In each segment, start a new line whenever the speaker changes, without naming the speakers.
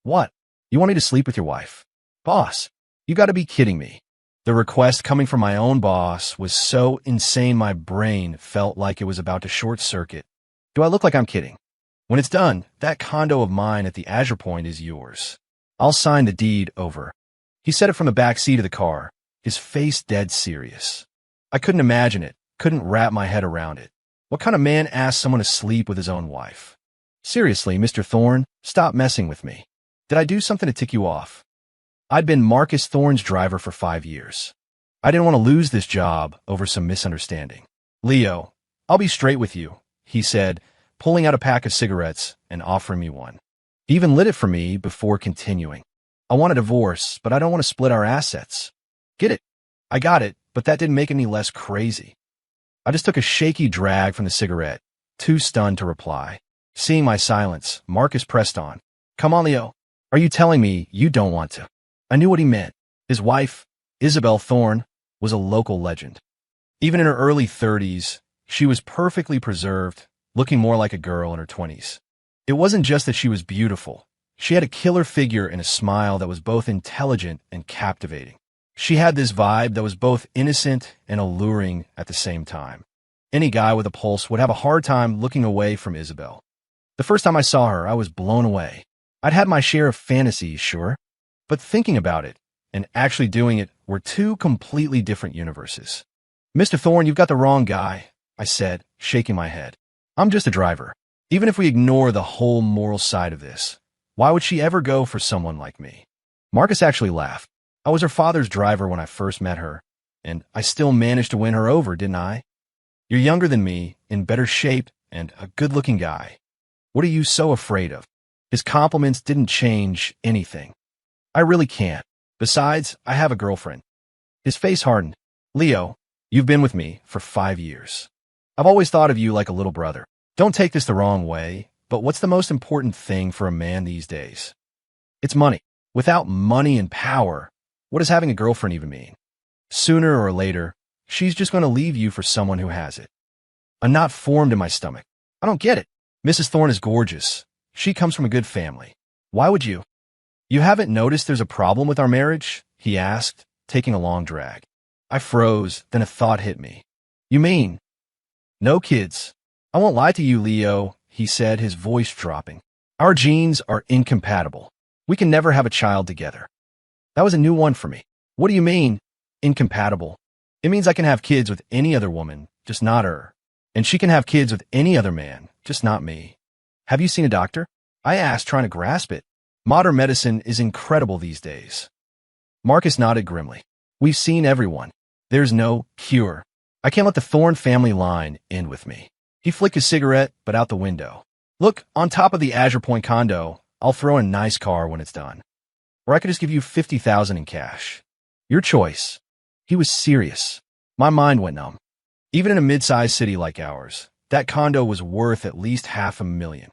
What? You want me to sleep with your wife? Boss, you gotta be kidding me. The request coming from my own boss was so insane my brain felt like it was about to short circuit. Do I look like I'm kidding? When it's done, that condo of mine at the Azure Point is yours. I'll sign the deed over. He said it from the back seat of the car, his face dead serious. I couldn't imagine it, couldn't wrap my head around it. What kind of man asks someone to sleep with his own wife? Seriously, Mr. Thorne, stop messing with me. Did I do something to tick you off? I'd been Marcus Thorne's driver for 5 years. I didn't want to lose this job over some misunderstanding. Leo, I'll be straight with you, he said, pulling out a pack of cigarettes and offering me one. He even lit it for me before continuing. I want a divorce, but I don't want to split our assets. Get it? I got it, but that didn't make it any less crazy. I just took a shaky drag from the cigarette, too stunned to reply. Seeing my silence, Marcus pressed on. Come on, Leo. Are you telling me you don't want to? I knew what he meant. His wife, Isabel Thorne, was a local legend. Even in her early 30s, she was perfectly preserved, looking more like a girl in her 20s. It wasn't just that she was beautiful. She had a killer figure and a smile that was both intelligent and captivating. She had this vibe that was both innocent and alluring at the same time. Any guy with a pulse would have a hard time looking away from Isabel. The first time I saw her, I was blown away. I'd had my share of fantasies, sure, but thinking about it and actually doing it were two completely different universes. Mr. Thorne, you've got the wrong guy, I said, shaking my head. I'm just a driver. Even if we ignore the whole moral side of this, why would she ever go for someone like me? Marcus actually laughed. I was her father's driver when I first met her, and I still managed to win her over, didn't I? You're younger than me, in better shape, and a good-looking guy. What are you so afraid of? His compliments didn't change anything. I really can't. Besides, I have a girlfriend. His face hardened. Leo, you've been with me for 5 years. I've always thought of you like a little brother. Don't take this the wrong way, but what's the most important thing for a man these days? It's money. Without money and power, what does having a girlfriend even mean? Sooner or later, she's just going to leave you for someone who has it. A knot formed in my stomach. I don't get it. Mrs. Thorne is gorgeous. She comes from a good family. Why would you? You haven't noticed there's a problem with our marriage? He asked, taking a long drag. I froze, then a thought hit me. You mean? No kids. I won't lie to you, Leo, he said, his voice dropping. Our genes are incompatible. We can never have a child together. That was a new one for me. What do you mean, incompatible? It means I can have kids with any other woman, just not her. And she can have kids with any other man, just not me. Have you seen a doctor? I asked, trying to grasp it. Modern medicine is incredible these days. Marcus nodded grimly. We've seen everyone. There's no cure. I can't let the Thorne family line end with me. He flicked his cigarette, but out the window. Look, on top of the Azure Point condo, I'll throw in a nice car when it's done. Or I could just give you $50,000 in cash. Your choice. He was serious. My mind went numb. Even in a mid-sized city like ours, that condo was worth at least $500,000.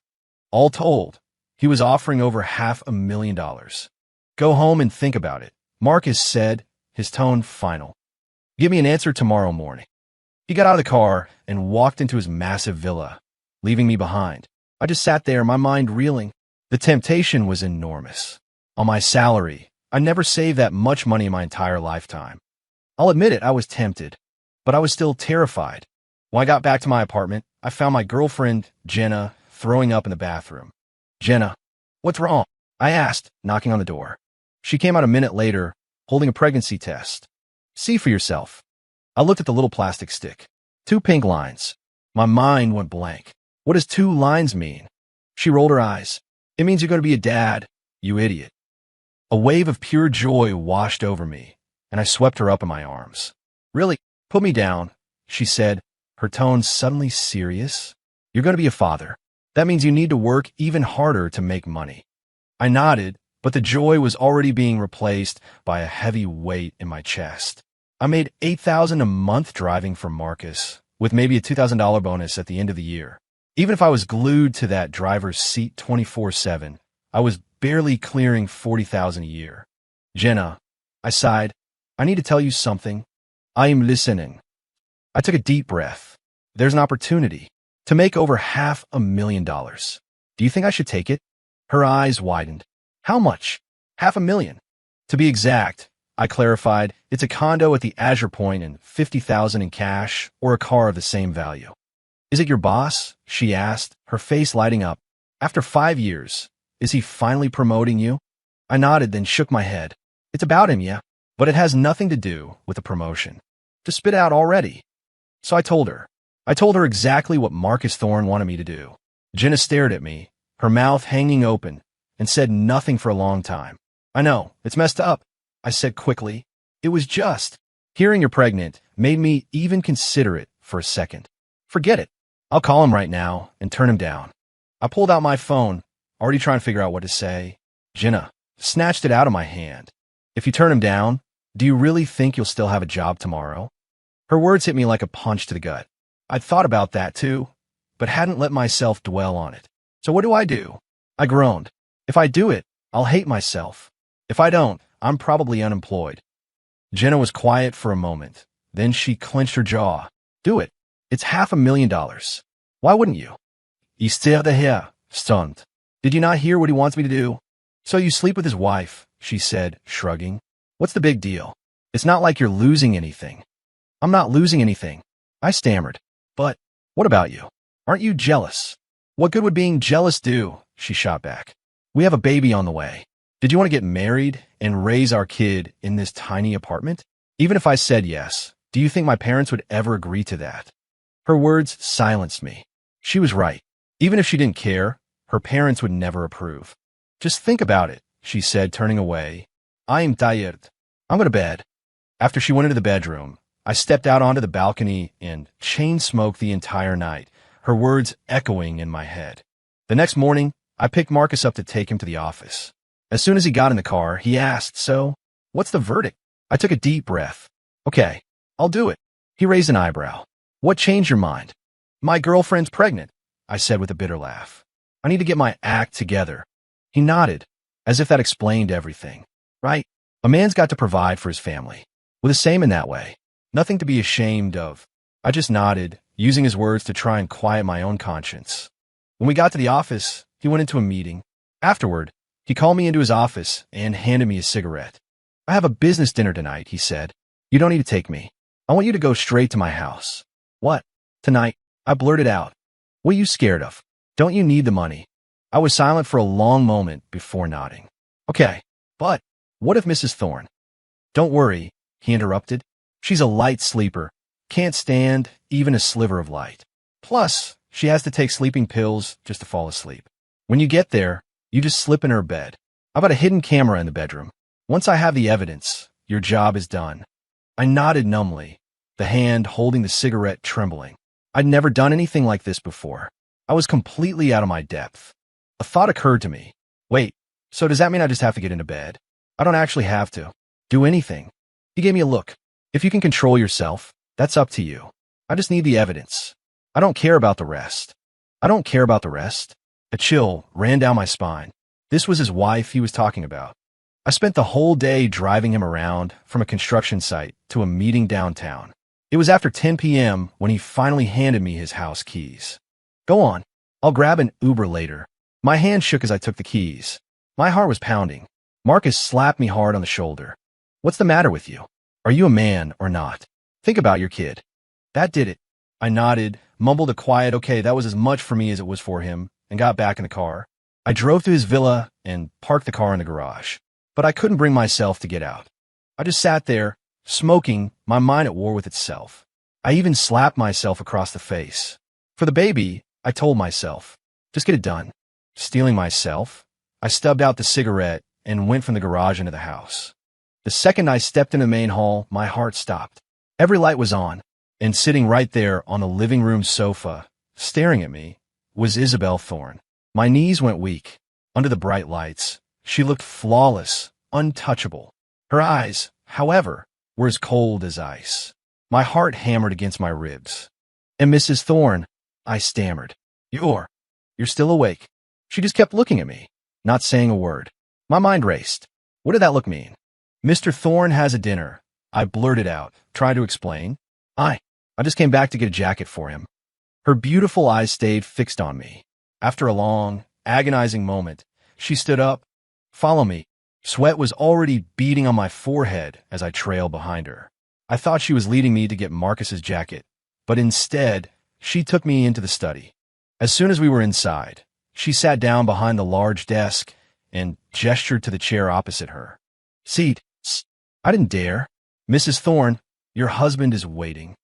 All told, he was offering over $500,000. Go home and think about it, Marcus said, his tone final. Give me an answer tomorrow morning. He got out of the car and walked into his massive villa, leaving me behind. I just sat there, my mind reeling. The temptation was enormous. On my salary, I never saved that much money in my entire lifetime. I'll admit it, I was tempted, but I was still terrified. When I got back to my apartment, I found my girlfriend, Jenna, throwing up in the bathroom. Jenna, what's wrong? I asked, knocking on the door. She came out a minute later, holding a pregnancy test. See for yourself. I looked at the little plastic stick. 2 pink lines. My mind went blank. What does 2 lines mean? She rolled her eyes. It means you're going to be a dad, you idiot. A wave of pure joy washed over me, and I swept her up in my arms. Really, put me down, she said, her tone suddenly serious. You're going to be a father. That means you need to work even harder to make money. I nodded, but the joy was already being replaced by a heavy weight in my chest. I made $8,000 a month driving for Marcus, with maybe a $2,000 bonus at the end of the year. Even if I was glued to that driver's seat 24/7, I was barely clearing $40,000 a year. Jenna, I sighed, I need to tell you something. I am listening. I took a deep breath. There's an opportunity to make over $500,000. Do you think I should take it? Her eyes widened. How much? $500,000. To be exact, I clarified, it's a condo at the Azure Point and $50,000 in cash or a car of the same value. Is it your boss? She asked, her face lighting up. After 5 years, is he finally promoting you? I nodded, then shook my head. It's about him, yeah, but it has nothing to do with a promotion. Just spit out already. So I told her. I told her exactly what Marcus Thorne wanted me to do. Jenna stared at me, her mouth hanging open, and said nothing for a long time. I know, it's messed up, I said quickly. It was just. Hearing you're pregnant made me even consider it for a second. Forget it. I'll call him right now and turn him down. I pulled out my phone, already trying to figure out what to say. Jenna snatched it out of my hand. If you turn him down, do you really think you'll still have a job tomorrow? Her words hit me like a punch to the gut. I'd thought about that too, but hadn't let myself dwell on it. So what do? I groaned. If I do it, I'll hate myself. If I don't, I'm probably unemployed. Jenna was quiet for a moment. Then she clenched her jaw. Do it. It's $500,000. Why wouldn't you? Il sert de here, stunned. Did you not hear what he wants me to do? So you sleep with his wife, she said, shrugging. What's the big deal? It's not like you're losing anything. I'm not losing anything, I stammered. But what about you? Aren't you jealous? What good would being jealous do? She shot back. We have a baby on the way. Did you want to get married and raise our kid in this tiny apartment? Even if I said yes, do you think my parents would ever agree to that? Her words silenced me. She was right. Even if she didn't care, her parents would never approve. Just think about it, she said, turning away. I'm tired. I'm going to bed. After she went into the bedroom, I stepped out onto the balcony and chain-smoked the entire night, her words echoing in my head. The next morning, I picked Marcus up to take him to the office. As soon as he got in the car, he asked, so, what's the verdict? I took a deep breath. Okay, I'll do it. He raised an eyebrow. What changed your mind? My girlfriend's pregnant, I said with a bitter laugh. I need to get my act together. He nodded, as if that explained everything. Right? A man's got to provide for his family. We're the same in that way. Nothing to be ashamed of. I just nodded, using his words to try and quiet my own conscience. When we got to the office, he went into a meeting. Afterward, he called me into his office and handed me a cigarette. I have a business dinner tonight, he said. You don't need to take me. I want you to go straight to my house. What? Tonight? I blurted out. What are you scared of? Don't you need the money? I was silent for a long moment before nodding. Okay, but what if Mrs. Thorne? Don't worry, he interrupted. She's a light sleeper. Can't stand even a sliver of light. Plus, she has to take sleeping pills just to fall asleep. When you get there, you just slip in her bed. I've got a hidden camera in the bedroom. Once I have the evidence, your job is done. I nodded numbly, the hand holding the cigarette trembling. I'd never done anything like this before. I was completely out of my depth. A thought occurred to me. Wait, so does that mean I just have to get into bed? I don't actually have to do anything. He gave me a look. If you can control yourself, that's up to you. I just need the evidence. I don't care about the rest. I don't care about the rest. A chill ran down my spine. This was his wife he was talking about. I spent the whole day driving him around from a construction site to a meeting downtown. It was after 10 p.m. when he finally handed me his house keys. Go on. I'll grab an Uber later. My hand shook as I took the keys. My heart was pounding. Marcus slapped me hard on the shoulder. What's the matter with you? Are you a man or not? Think about your kid. That did it. I nodded, mumbled a quiet okay that was as much for me as it was for him, and got back in the car. I drove to his villa and parked the car in the garage. But I couldn't bring myself to get out. I just sat there, smoking, my mind at war with itself. I even slapped myself across the face. For the baby, I told myself, just get it done. Stealing myself, I stubbed out the cigarette and went from the garage into the house. The second I stepped into the main hall, my heart stopped. Every light was on, and sitting right there on the living room sofa, staring at me, was Isabel Thorne. My knees went weak. Under the bright lights, she looked flawless, untouchable. Her eyes, however, were as cold as ice. My heart hammered against my ribs. And Mrs. Thorne, I stammered. You're still awake. She just kept looking at me, not saying a word. My mind raced. What did that look mean? Mr. Thorne has a dinner, I blurted out, trying to explain. I just came back to get a jacket for him. Her beautiful eyes stayed fixed on me. After a long, agonizing moment, she stood up. Follow me. Sweat was already beading on my forehead as I trailed behind her. I thought she was leading me to get Marcus's jacket, but instead, she took me into the study. As soon as we were inside, she sat down behind the large desk and gestured to the chair opposite her. Seat. I didn't dare. Mrs. Thorne, your husband is waiting.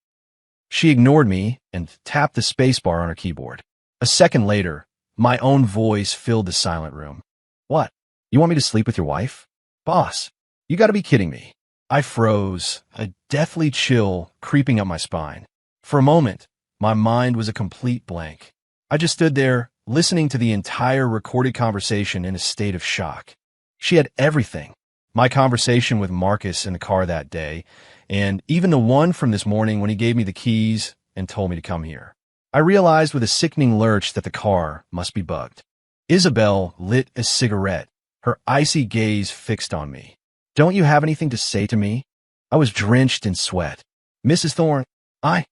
She ignored me and tapped the spacebar on her keyboard. A second later, my own voice filled the silent room. What? You want me to sleep with your wife? Boss, you gotta be kidding me. I froze, a deathly chill creeping up my spine. For a moment, my mind was a complete blank. I just stood there, listening to the entire recorded conversation in a state of shock. She had everything. My conversation with Marcus in the car that day, and even the one from this morning when he gave me the keys and told me to come here. I realized with a sickening lurch that the car must be bugged. Isabel lit a cigarette, her icy gaze fixed on me. Don't you have anything to say to me? I was drenched in sweat. Mrs. Thorne, I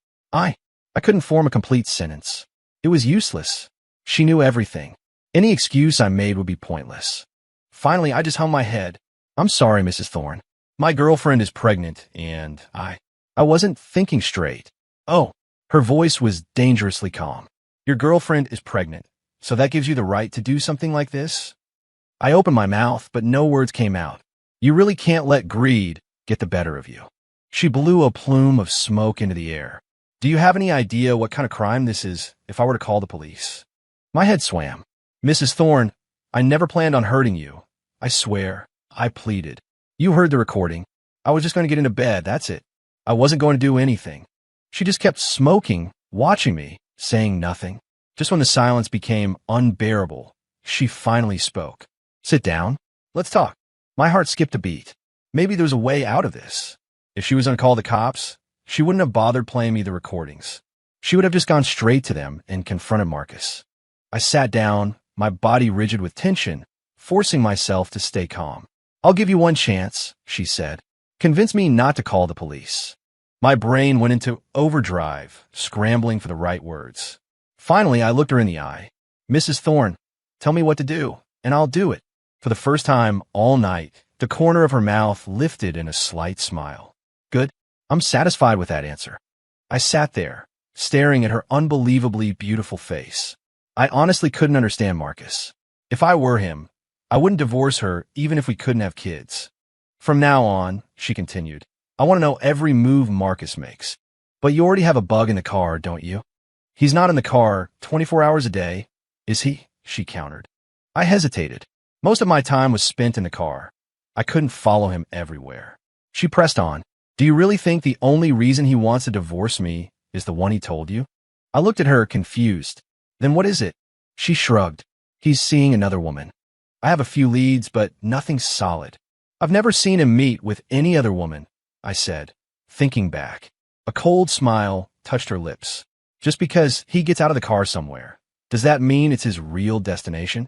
couldn't form a complete sentence. It was useless. She knew everything. Any excuse I made would be pointless. Finally, I just hung my head. I'm sorry, Mrs. Thorne. My girlfriend is pregnant, and I wasn't thinking straight. Oh, her voice was dangerously calm. Your girlfriend is pregnant, so that gives you the right to do something like this? I opened my mouth, but no words came out. You really can't let greed get the better of you. She blew a plume of smoke into the air. Do you have any idea what kind of crime this is if I were to call the police? My head swam. Mrs. Thorne, I never planned on hurting you. I swear, I pleaded. You heard the recording. I was just going to get into bed, that's it. I wasn't going to do anything. She just kept smoking, watching me, saying nothing. Just when the silence became unbearable, she finally spoke. Sit down. Let's talk. My heart skipped a beat. Maybe there was a way out of this. If she was going to call the cops, she wouldn't have bothered playing me the recordings. She would have just gone straight to them and confronted Marcus. I sat down, my body rigid with tension, forcing myself to stay calm. I'll give you one chance, she said. Convince me not to call the police. My brain went into overdrive, scrambling for the right words. Finally, I looked her in the eye. Mrs. Thorne, tell me what to do, and I'll do it. For the first time all night, the corner of her mouth lifted in a slight smile. Good. I'm satisfied with that answer. I sat there, staring at her unbelievably beautiful face. I honestly couldn't understand Marcus. If I were him, I wouldn't divorce her even if we couldn't have kids. From now on, she continued, I want to know every move Marcus makes. But you already have a bug in the car, don't you? He's not in the car 24 hours a day, is he? She countered. I hesitated. Most of my time was spent in the car. I couldn't follow him everywhere. She pressed on. Do you really think the only reason he wants to divorce me is the one he told you? I looked at her, confused. Then what is it? She shrugged. He's seeing another woman. I have a few leads, but nothing solid. I've never seen him meet with any other woman, I said, thinking back. A cold smile touched her lips. Just because he gets out of the car somewhere, does that mean it's his real destination?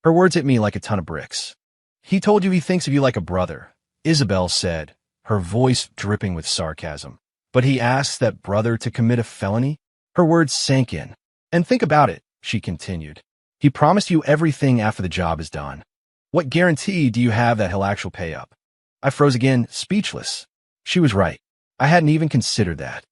Her words hit me like a ton of bricks. He told you he thinks of you like a brother, Isabel said, her voice dripping with sarcasm. But he asks that brother to commit a felony? Her words sank in. And think about it, she continued. He promised you everything after the job is done. What guarantee do you have that he'll actually pay up? I froze again, speechless. She was right. I hadn't even considered that.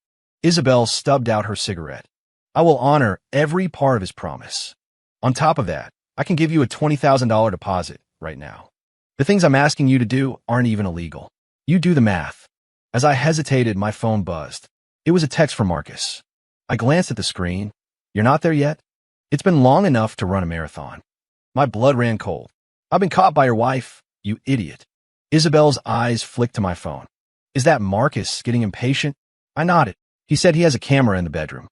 Isabel stubbed out her cigarette. I will honor every part of his promise. On top of that, I can give you a $20,000 deposit right now. The things I'm asking you to do aren't even illegal. You do the math. As I hesitated, my phone buzzed. It was a text from Marcus. I glanced at the screen. You're not there yet? It's been long enough to run a marathon. My blood ran cold. I've been caught by your wife, you idiot. Isabel's eyes flicked to my phone. Is that Marcus getting impatient? I nodded. He said he has a camera in the bedroom.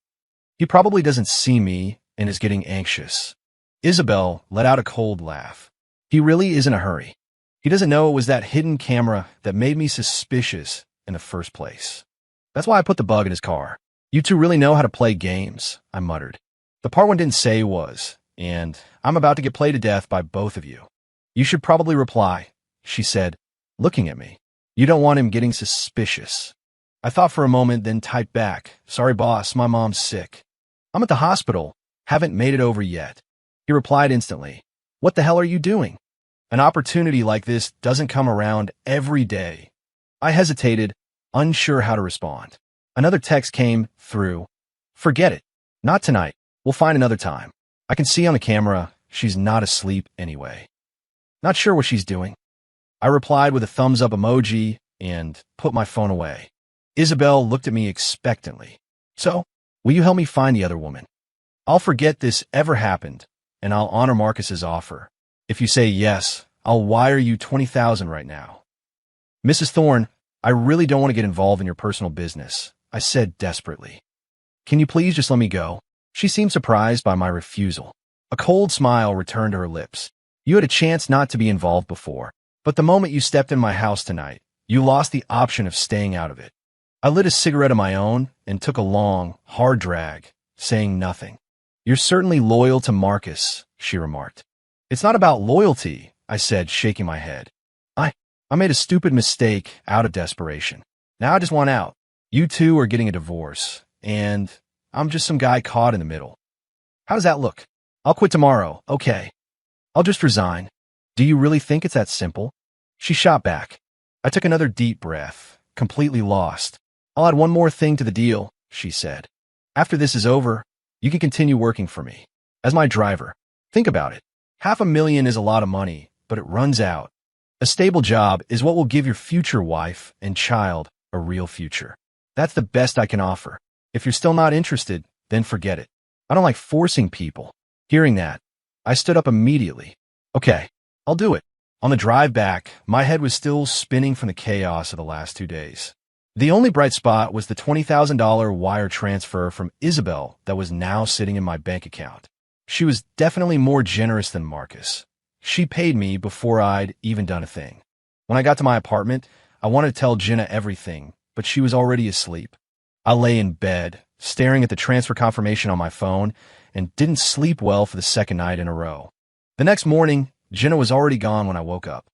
He probably doesn't see me and is getting anxious. Isabel let out a cold laugh. He really is in a hurry. He doesn't know it was that hidden camera that made me suspicious in the first place. That's why I put the bug in his car. You two really know how to play games, I muttered. The part one didn't say was, and I'm about to get played to death by both of you. You should probably reply, she said, looking at me. You don't want him getting suspicious. I thought for a moment, then typed back, sorry boss, my mom's sick. I'm at the hospital, haven't made it over yet. He replied instantly, what the hell are you doing? An opportunity like this doesn't come around every day. I hesitated, unsure how to respond. Another text came through. Forget it. Not tonight. We'll find another time. I can see on the camera she's not asleep anyway. Not sure what she's doing. I replied with a thumbs up emoji and put my phone away. Isabel looked at me expectantly. So, will you help me find the other woman? I'll forget this ever happened, and I'll honor Marcus's offer. If you say yes, I'll wire you $20,000 right now. Mrs. Thorne, I really don't want to get involved in your personal business, I said desperately. Can you please just let me go? She seemed surprised by my refusal. A cold smile returned to her lips. You had a chance not to be involved before, but the moment you stepped in my house tonight, you lost the option of staying out of it. I lit a cigarette of my own and took a long, hard drag, saying nothing. You're certainly loyal to Marcus, she remarked. It's not about loyalty, I said, shaking my head. I made a stupid mistake out of desperation. Now I just want out. You two are getting a divorce, and I'm just some guy caught in the middle. How does that look? I'll quit tomorrow, okay. I'll just resign. Do you really think it's that simple? She shot back. I took another deep breath, completely lost. I'll add one more thing to the deal, she said. After this is over, you can continue working for me. As my driver. Think about it. $500,000 is a lot of money, but it runs out. A stable job is what will give your future wife and child a real future. That's the best I can offer. If you're still not interested, then forget it. I don't like forcing people. Hearing that, I stood up immediately. Okay, I'll do it. On the drive back, my head was still spinning from the chaos of the last 2 days. The only bright spot was the $20,000 wire transfer from Isabel that was now sitting in my bank account. She was definitely more generous than Marcus. She paid me before I'd even done a thing. When I got to my apartment, I wanted to tell Jenna everything, but she was already asleep. I lay in bed, staring at the transfer confirmation on my phone, and didn't sleep well for the second night in a row. The next morning, Jenna was already gone when I woke up.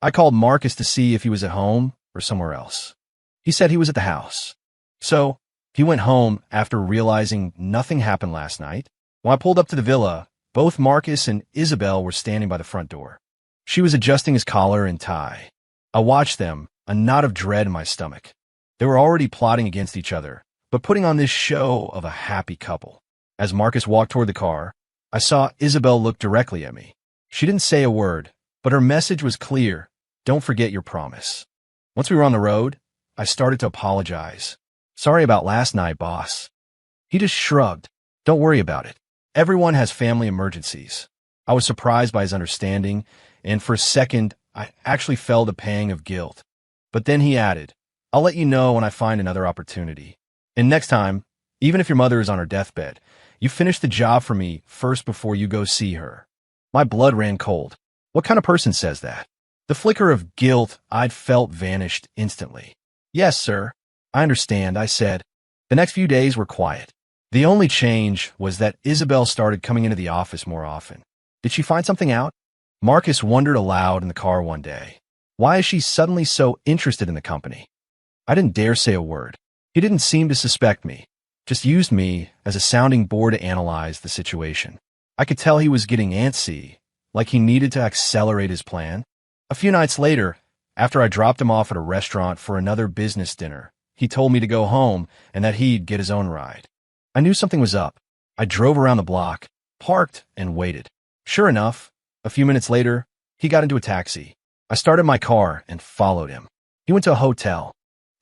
I called Marcus to see if he was at home or somewhere else. He said he was at the house. So, he went home after realizing nothing happened last night. When I pulled up to the villa, both Marcus and Isabel were standing by the front door. She was adjusting his collar and tie. I watched them, a knot of dread in my stomach. They were already plotting against each other, but putting on this show of a happy couple. As Marcus walked toward the car, I saw Isabel look directly at me. She didn't say a word, but her message was clear. Don't forget your promise. Once we were on the road, I started to apologize. Sorry about last night, boss. He just shrugged. Don't worry about it. Everyone has family emergencies. I was surprised by his understanding, and for a second, I actually felt a pang of guilt. But then he added, I'll let you know when I find another opportunity. And next time, even if your mother is on her deathbed, you finish the job for me first before you go see her. My blood ran cold. What kind of person says that? The flicker of guilt I'd felt vanished instantly. Yes, sir. I understand, I said. The next few days were quiet. The only change was that Isabel started coming into the office more often. Did she find something out? Marcus wondered aloud in the car one day. Why is she suddenly so interested in the company? I didn't dare say a word. He didn't seem to suspect me, just used me as a sounding board to analyze the situation. I could tell he was getting antsy, like he needed to accelerate his plan. A few nights later, after I dropped him off at a restaurant for another business dinner, he told me to go home and that he'd get his own ride. I knew something was up. I drove around the block, parked, and waited. Sure enough, a few minutes later, he got into a taxi. I started my car and followed him. He went to a hotel.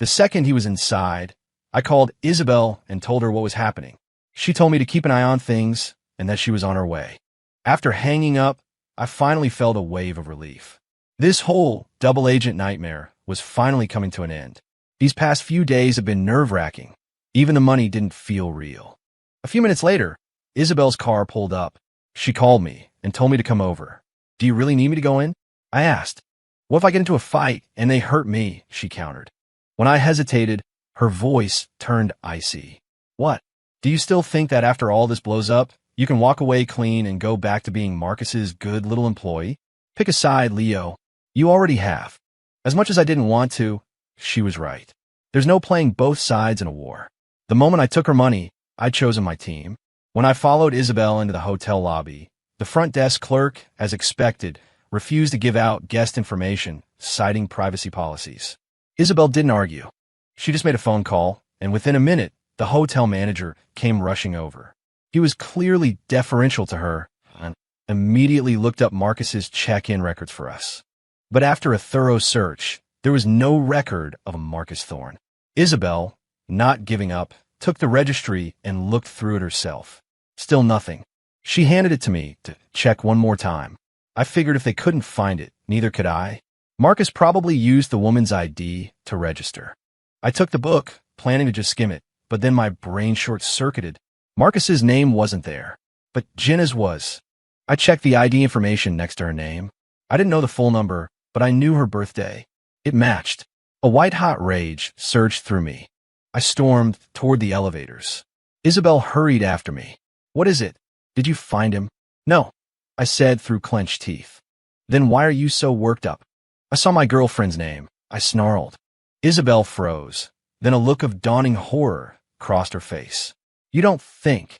The second he was inside, I called Isabel and told her what was happening. She told me to keep an eye on things and that she was on her way. After hanging up, I finally felt a wave of relief. This whole double agent nightmare was finally coming to an end. These past few days have been nerve-wracking. Even the money didn't feel real. A few minutes later, Isabel's car pulled up. She called me and told me to come over. Do you really need me to go in? I asked. What if I get into a fight and they hurt me? She countered. When I hesitated, her voice turned icy. What? Do you still think that after all this blows up, you can walk away clean and go back to being Marcus's good little employee? Pick a side, Leo. You already have. As much as I didn't want to, she was right. There's no playing both sides in a war. The moment I took her money, I'd chosen my team. When I followed Isabel into the hotel lobby, the front desk clerk, as expected, refused to give out guest information, citing privacy policies. Isabel didn't argue. She just made a phone call, and within a minute, the hotel manager came rushing over. He was clearly deferential to her and immediately looked up Marcus's check-in records for us. But after a thorough search, there was no record of a Marcus Thorne. Isabel, not giving up, took the registry and looked through it herself. Still nothing. She handed it to me to check one more time. I figured if they couldn't find it, neither could I. Marcus probably used the woman's ID to register. I took the book, planning to just skim it, but then my brain short-circuited. Marcus's name wasn't there, but Jenna's was. I checked the ID information next to her name. I didn't know the full number, but I knew her birthday. It matched. A white-hot rage surged through me. I stormed toward the elevators. Isabel hurried after me. "What is it? Did you find him?" "No," I said through clenched teeth. "Then why are you so worked up?" "I saw my girlfriend's name," I snarled. Isabel froze. Then a look of dawning horror crossed her face. "You don't think?"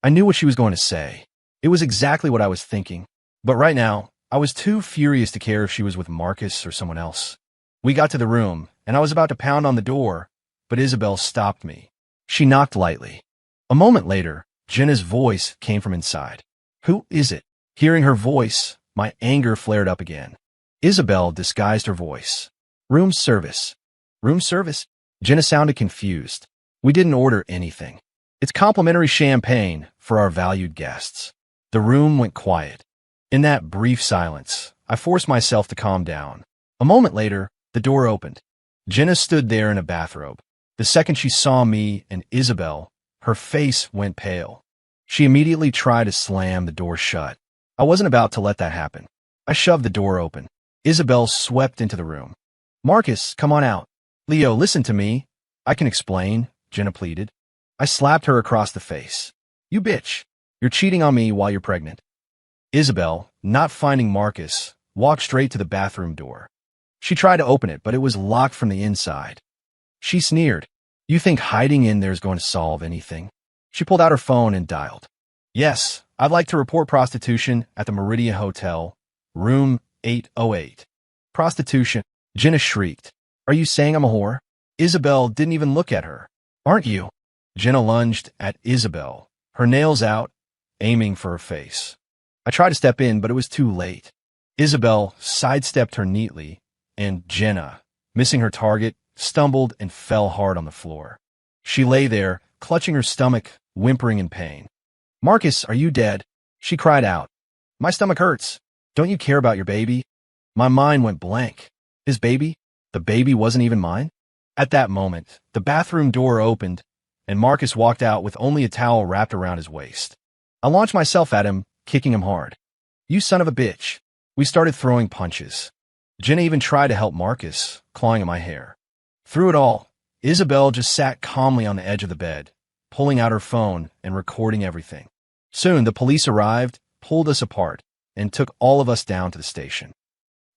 I knew what she was going to say. It was exactly what I was thinking. But right now, I was too furious to care if she was with Marcus or someone else. We got to the room, and I was about to pound on the door, but Isabel stopped me. She knocked lightly. A moment later, Jenna's voice came from inside. "Who is it?" Hearing her voice, my anger flared up again. Isabel disguised her voice. "Room service." "Room service?" Jenna sounded confused. "We didn't order anything. It's complimentary champagne for our valued guests." The room went quiet. In that brief silence, I forced myself to calm down. A moment later, the door opened. Jenna stood there in a bathrobe. The second she saw me and Isabel, her face went pale. She immediately tried to slam the door shut. I wasn't about to let that happen. I shoved the door open. Isabel swept into the room. "Marcus, come on out." "Leo, listen to me. I can explain," Jenna pleaded. I slapped her across the face. "You bitch. You're cheating on me while you're pregnant." Isabel, not finding Marcus, walked straight to the bathroom door. She tried to open it, but it was locked from the inside. She sneered. "You think hiding in there is going to solve anything?" She pulled out her phone and dialed. "Yes, I'd like to report prostitution at the Meridian Hotel, room 808. "Prostitution?" Jenna shrieked. "Are you saying I'm a whore?" Isabel didn't even look at her. "Aren't you?" Jenna lunged at Isabel, her nails out, aiming for her face. I tried to step in, but it was too late. Isabel sidestepped her neatly, and Jenna, missing her target, stumbled and fell hard on the floor. She lay there, clutching her stomach, whimpering in pain. "Marcus, are you dead?" She cried out. "My stomach hurts. Don't you care about your baby?" My mind went blank. His baby? The baby wasn't even mine? At that moment, the bathroom door opened, and Marcus walked out with only a towel wrapped around his waist. I launched myself at him, kicking him hard. "You son of a bitch." We started throwing punches. Jenna even tried to help Marcus, clawing at my hair. Through it all, Isabel just sat calmly on the edge of the bed, pulling out her phone and recording everything. Soon, the police arrived, pulled us apart, and took all of us down to the station.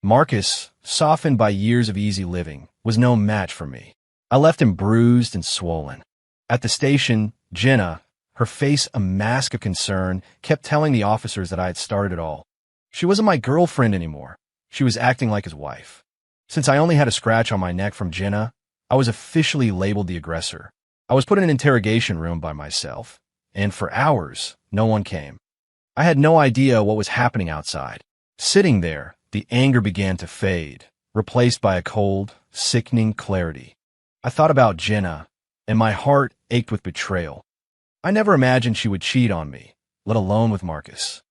Marcus, softened by years of easy living, was no match for me. I left him bruised and swollen. At the station, Jenna, her face a mask of concern, kept telling the officers that I had started it all. She wasn't my girlfriend anymore. She was acting like his wife. Since I only had a scratch on my neck from Jenna, I was officially labeled the aggressor. I was put in an interrogation room by myself, and for hours, no one came. I had no idea what was happening outside. Sitting there, the anger began to fade, replaced by a cold, sickening clarity. I thought about Jenna, and my heart ached with betrayal. I never imagined she would cheat on me, let alone with Marcus.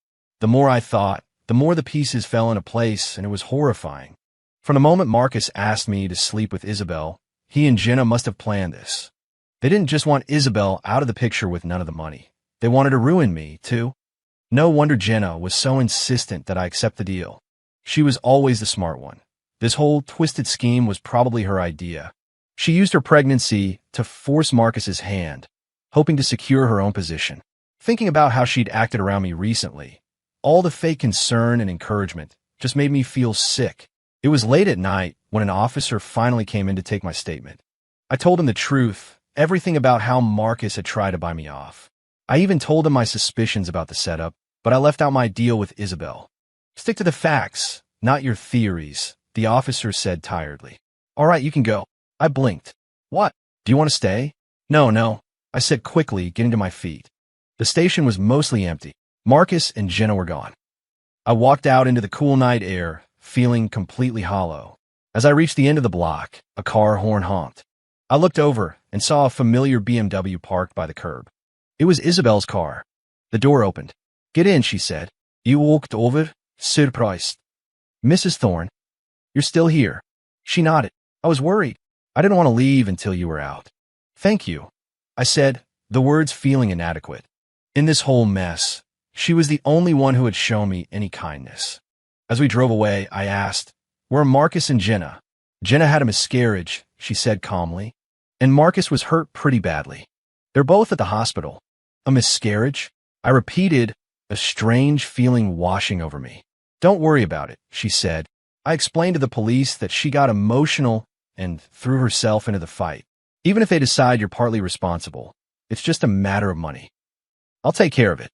The more I thought, the more the pieces fell into place, and it was horrifying. From the moment Marcus asked me to sleep with Isabel, he and Jenna must have planned this. They didn't just want Isabel out of the picture with none of the money. They wanted to ruin me, too. No wonder Jenna was so insistent that I accept the deal. She was always the smart one. This whole twisted scheme was probably her idea. She used her pregnancy to force Marcus's hand, hoping to secure her own position. Thinking about how she'd acted around me recently, all the fake concern and encouragement just made me feel sick. It was late at night when an officer finally came in to take my statement. I told him the truth, everything about how Marcus had tried to buy me off. I even told him my suspicions about the setup, but I left out my deal with Isabel. Stick to the facts, not your theories, the officer said tiredly. All right, you can go. I blinked. What? Do you want to stay? No, I said quickly, getting to my feet. The station was mostly empty. Marcus and Jenna were gone. I walked out into the cool night air, feeling completely hollow. As I reached the end of the block, a car horn honked. I looked over and saw a familiar BMW parked by the curb. It was Isabel's car. The door opened. Get in, she said. You walked over? Surprised. Mrs. Thorne, you're still here. She nodded. I was worried. I didn't want to leave until you were out. Thank you, I said, the words feeling inadequate. In this whole mess, she was the only one who had shown me any kindness. As we drove away, I asked, where are Marcus and Jenna? Jenna had a miscarriage, she said calmly, and Marcus was hurt pretty badly. They're both at the hospital. A miscarriage? I repeated, a strange feeling washing over me. Don't worry about it, she said. I explained to the police that she got emotional and threw herself into the fight. Even if they decide you're partly responsible, it's just a matter of money. I'll take care of it.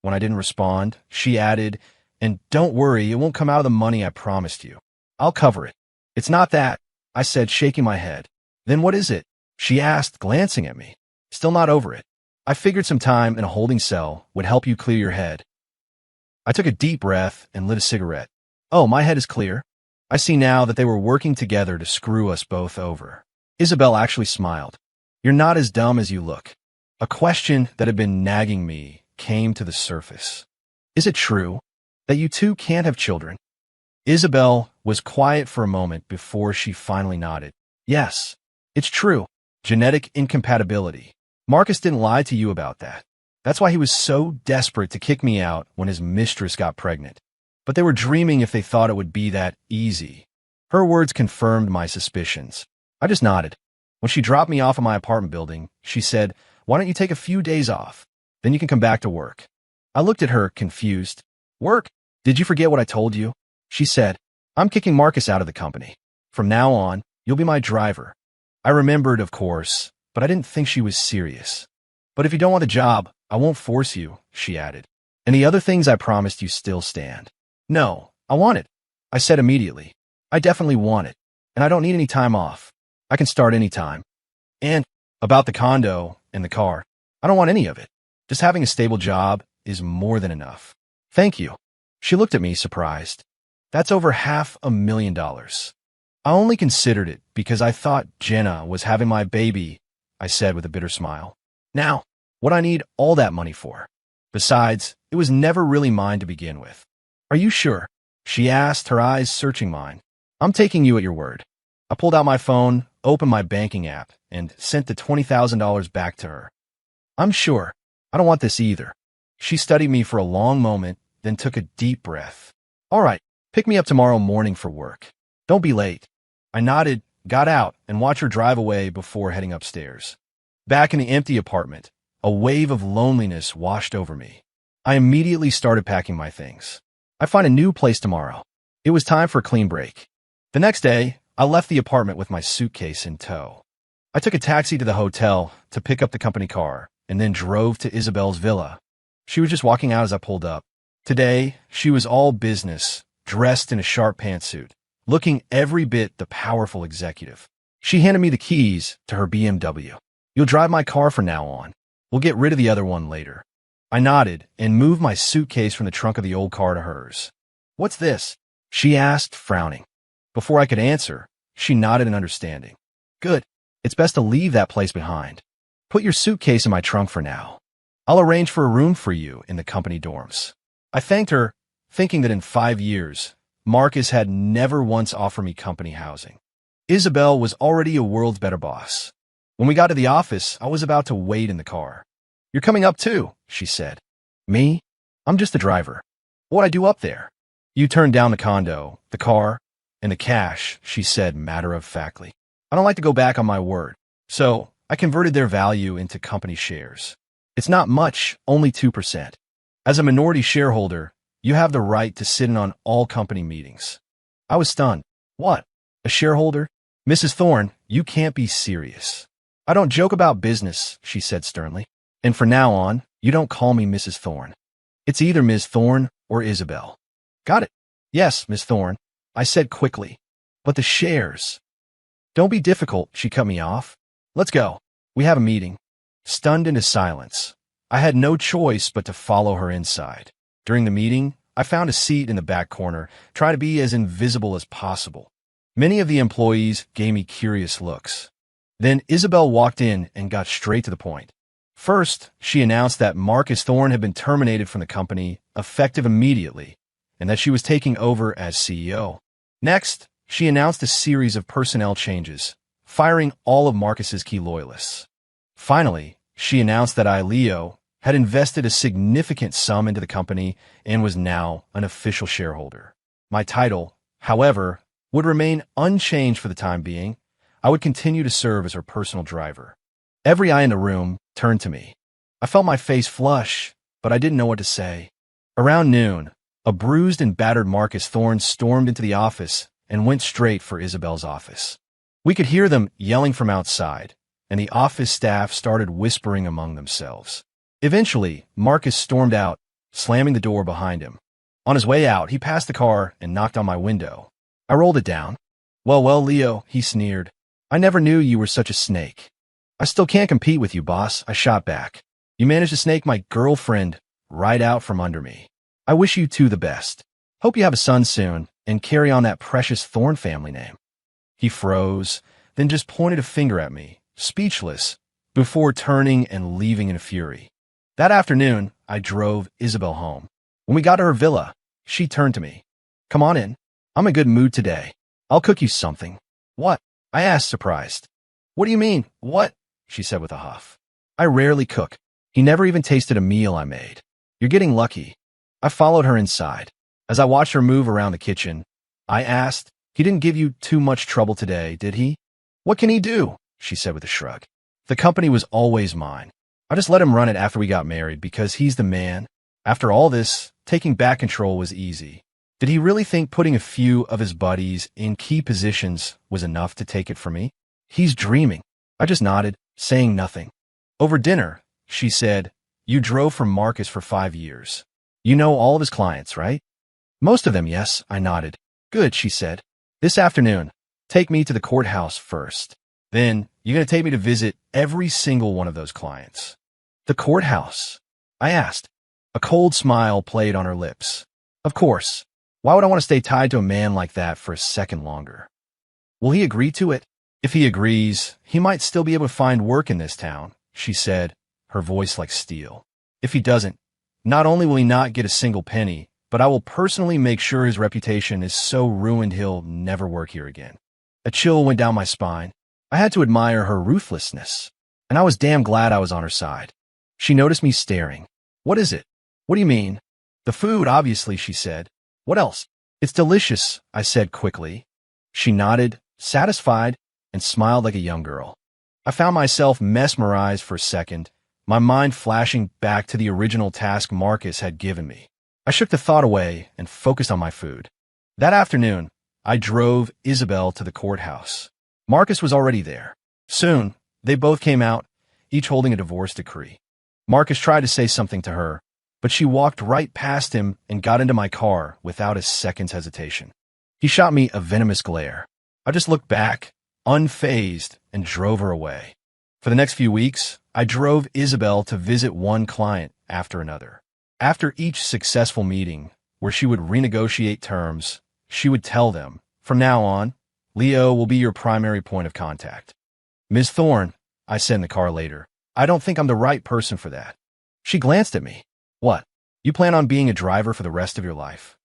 When I didn't respond, she added, and don't worry, it won't come out of the money I promised you. I'll cover it. It's not that, I said, shaking my head. Then what is it? She asked, glancing at me. Still not over it. I figured some time in a holding cell would help you clear your head. I took a deep breath and lit a cigarette. Oh, my head is clear. I see now that they were working together to screw us both over. Isabel actually smiled. You're not as dumb as you look. A question that had been nagging me came to the surface. Is it true that you two can't have children? Isabel was quiet for a moment before she finally nodded. Yes, it's true. Genetic incompatibility. Marcus didn't lie to you about that. That's why he was so desperate to kick me out when his mistress got pregnant. But they were dreaming if they thought it would be that easy. Her words confirmed my suspicions. I just nodded. When she dropped me off at my apartment building, she said, why don't you take a few days off? Then you can come back to work. I looked at her, confused. Work? Did you forget what I told you? She said, I'm kicking Marcus out of the company. From now on, you'll be my driver. I remembered, of course, but I didn't think she was serious. But if you don't want the job, I won't force you, she added. And the other things I promised you still stand. No, I want it, I said immediately. I definitely want it, and I don't need any time off. I can start any time. And about the condo and the car, I don't want any of it. Just having a stable job is more than enough. Thank you. She looked at me, surprised. That's over $500,000. I only considered it because I thought Jenna was having my baby, I said with a bitter smile. Now, what I need all that money for? Besides, it was never really mine to begin with. Are you sure? She asked, her eyes searching mine. I'm taking you at your word. I pulled out my phone, opened my banking app, and sent the $20,000 back to her. I'm sure. I don't want this either. She studied me for a long moment, then took a deep breath. All right, pick me up tomorrow morning for work. Don't be late. I nodded, got out, and watched her drive away before heading upstairs. Back in the empty apartment, a wave of loneliness washed over me. I immediately started packing my things. I'd find a new place tomorrow. It was time for a clean break. The next day, I left the apartment with my suitcase in tow. I took a taxi to the hotel to pick up the company car and then drove to Isabel's villa. She was just walking out as I pulled up. Today, she was all business, dressed in a sharp pantsuit, looking every bit the powerful executive. She handed me the keys to her BMW. You'll drive my car from now on. We'll get rid of the other one later. I nodded and moved my suitcase from the trunk of the old car to hers. What's this? She asked, frowning. Before I could answer, she nodded in understanding. Good. It's best to leave that place behind. Put your suitcase in my trunk for now. I'll arrange for a room for you in the company dorms. I thanked her, thinking that in 5 years, Marcus had never once offered me company housing. Isabel was already a world's better boss. When we got to the office, I was about to wait in the car. You're coming up too, she said. Me? I'm just the driver. What'd I do up there? You turned down the condo, the car, and the cash, she said matter-of-factly. I don't like to go back on my word, so I converted their value into company shares. It's not much, only 2%. As a minority shareholder, you have the right to sit in on all company meetings. I was stunned. What? A shareholder? Mrs. Thorne, you can't be serious. I don't joke about business, she said sternly. And from now on, you don't call me Mrs. Thorne. It's either Ms. Thorne or Isabel. Got it. Yes, Miss Thorne, I said quickly. But the shares. Don't be difficult, she cut me off. Let's go. We have a meeting. Stunned into silence, I had no choice but to follow her inside. During the meeting, I found a seat in the back corner, trying to be as invisible as possible. Many of the employees gave me curious looks. Then Isabel walked in and got straight to the point. First, she announced that Marcus Thorne had been terminated from the company, effective immediately, and that she was taking over as CEO. Next, she announced a series of personnel changes, firing all of Marcus's key loyalists. Finally, she announced that I, Leo, had invested a significant sum into the company and was now an official shareholder. My title, however, would remain unchanged for the time being. I would continue to serve as her personal driver. Every eye in the room turned to me. I felt my face flush, but I didn't know what to say. Around noon, a bruised and battered Marcus Thorne stormed into the office and went straight for Isabel's office. We could hear them yelling from outside, and the office staff started whispering among themselves. Eventually, Marcus stormed out, slamming the door behind him. On his way out, he passed the car and knocked on my window. I rolled it down. Well, Leo, he sneered. I never knew you were such a snake. I still can't compete with you, boss, I shot back. You managed to snake my girlfriend right out from under me. I wish you two the best. Hope you have a son soon and carry on that precious Thorne family name. He froze, then just pointed a finger at me, speechless, before turning and leaving in a fury. That afternoon, I drove Isabel home. When we got to her villa, she turned to me. Come on in. I'm in a good mood today. I'll cook you something. What? I asked, surprised. What do you mean, what? She said with a huff. I rarely cook. He never even tasted a meal I made. You're getting lucky. I followed her inside. As I watched her move around the kitchen, I asked, he didn't give you too much trouble today, did he? What can he do? She said with a shrug. The company was always mine. I just let him run it after we got married because he's the man. After all this, taking back control was easy. Did he really think putting a few of his buddies in key positions was enough to take it from me? He's dreaming. I just nodded, saying nothing. Over dinner, she said, you drove for Marcus for 5 years. You know all of his clients, right? Most of them, yes, I nodded. Good, she said. This afternoon, take me to the courthouse first. Then, you're going to take me to visit every single one of those clients. The courthouse? I asked. A cold smile played on her lips. Of course. Why would I want to stay tied to a man like that for a second longer? Will he agree to it? If he agrees, he might still be able to find work in this town, she said, her voice like steel. If he doesn't, not only will he not get a single penny, but I will personally make sure his reputation is so ruined he'll never work here again. A chill went down my spine. I had to admire her ruthlessness, and I was damn glad I was on her side. She noticed me staring. What is it? What do you mean? The food, obviously, she said. What else? It's delicious, I said quickly. She nodded, satisfied, and smiled like a young girl. I found myself mesmerized for a second, my mind flashing back to the original task Marcus had given me. I shook the thought away and focused on my food. That afternoon, I drove Isabel to the courthouse. Marcus was already there. Soon, they both came out, each holding a divorce decree. Marcus tried to say something to her, but she walked right past him and got into my car without a second's hesitation. He shot me a venomous glare. I just looked back, unfazed, and drove her away. For the next few weeks, I drove Isabel to visit one client after another. After each successful meeting, where she would renegotiate terms, she would tell them, from now on, Leo will be your primary point of contact. Ms. Thorne, I said in the car later, I don't think I'm the right person for that. She glanced at me. What? You plan on being a driver for the rest of your life?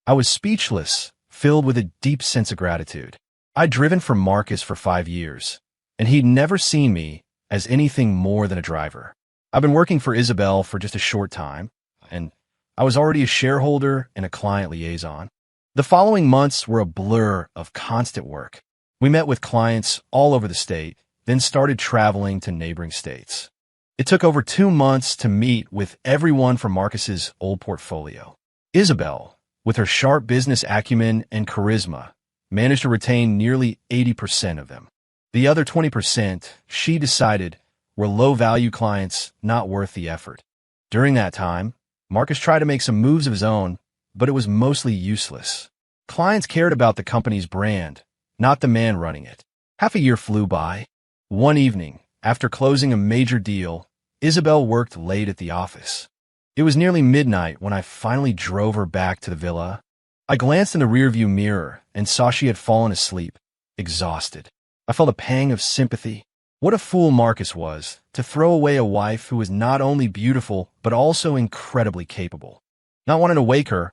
I was speechless, filled with a deep sense of gratitude. I'd driven for Marcus for 5 years, and he'd never seen me as anything more than a driver. I've been working for Isabel for just a short time, and I was already a shareholder and a client liaison. The following months were a blur of constant work. We met with clients all over the state, then started traveling to neighboring states. It took over 2 months to meet with everyone from Marcus's old portfolio. Isabel, with her sharp business acumen and charisma, managed to retain nearly 80% of them. The other 20%, she decided, were low-value clients not worth the effort. During that time, Marcus tried to make some moves of his own, but it was mostly useless. Clients cared about the company's brand, not the man running it. Half a year flew by. One evening, after closing a major deal, Isabel worked late at the office. It was nearly midnight when I finally drove her back to the villa. I glanced in the rearview mirror and saw she had fallen asleep, exhausted. I felt a pang of sympathy. What a fool Marcus was to throw away a wife who was not only beautiful but also incredibly capable. Not wanting to wake her,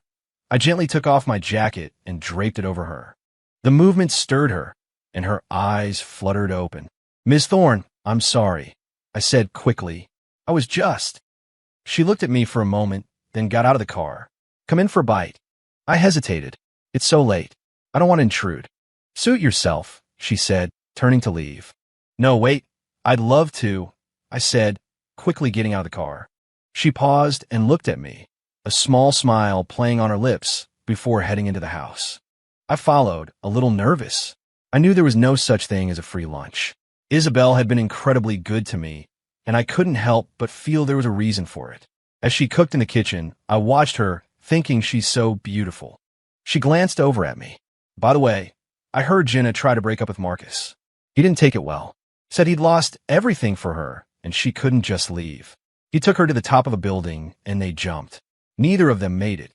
I gently took off my jacket and draped it over her. The movement stirred her, and her eyes fluttered open. "Miss Thorne, I'm sorry," I said quickly. "I was just—" She looked at me for a moment, then got out of the car. "Come in for a bite." I hesitated. "It's so late. I don't want to intrude." "Suit yourself," she said, turning to leave. "No, wait. I'd love to," I said, quickly getting out of the car. She paused and looked at me, a small smile playing on her lips before heading into the house. I followed, a little nervous. I knew there was no such thing as a free lunch. Isabel had been incredibly good to me, and I couldn't help but feel there was a reason for it. As she cooked in the kitchen, I watched her, thinking she's so beautiful. She glanced over at me. "By the way, I heard Jenna try to break up with Marcus. He didn't take it well. Said he'd lost everything for her, and she couldn't just leave. He took her to the top of a building, and they jumped. Neither of them made it.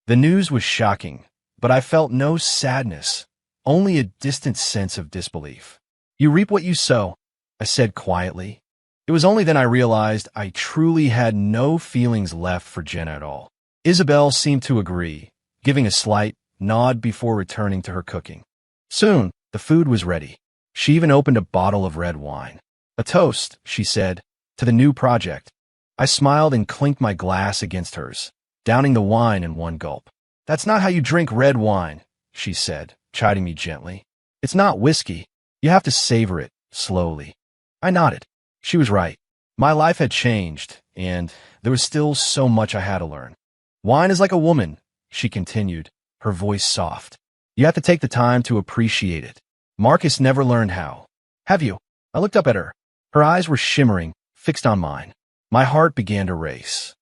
The news was shocking, but I felt no sadness, only a distant sense of disbelief. You reap what you sow," I said quietly. It was only then I realized I truly had no feelings left for Jenna at all. Isabel seemed to agree, giving a slight nod before returning to her cooking. Soon, the food was ready. She even opened a bottle of red wine. "A toast," she said, "to the new project." I smiled and clinked my glass against hers, downing the wine in one gulp. "That's not how you drink red wine," she said, chiding me gently. "It's not whiskey. You have to savor it, slowly." I nodded. She was right. My life had changed, and there was still so much I had to learn. "Wine is like a woman," she continued, her voice soft. "You have to take the time to appreciate it. Marcus never learned how. Have you?" I looked up at her. Her eyes were shimmering, fixed on mine. My heart began to race.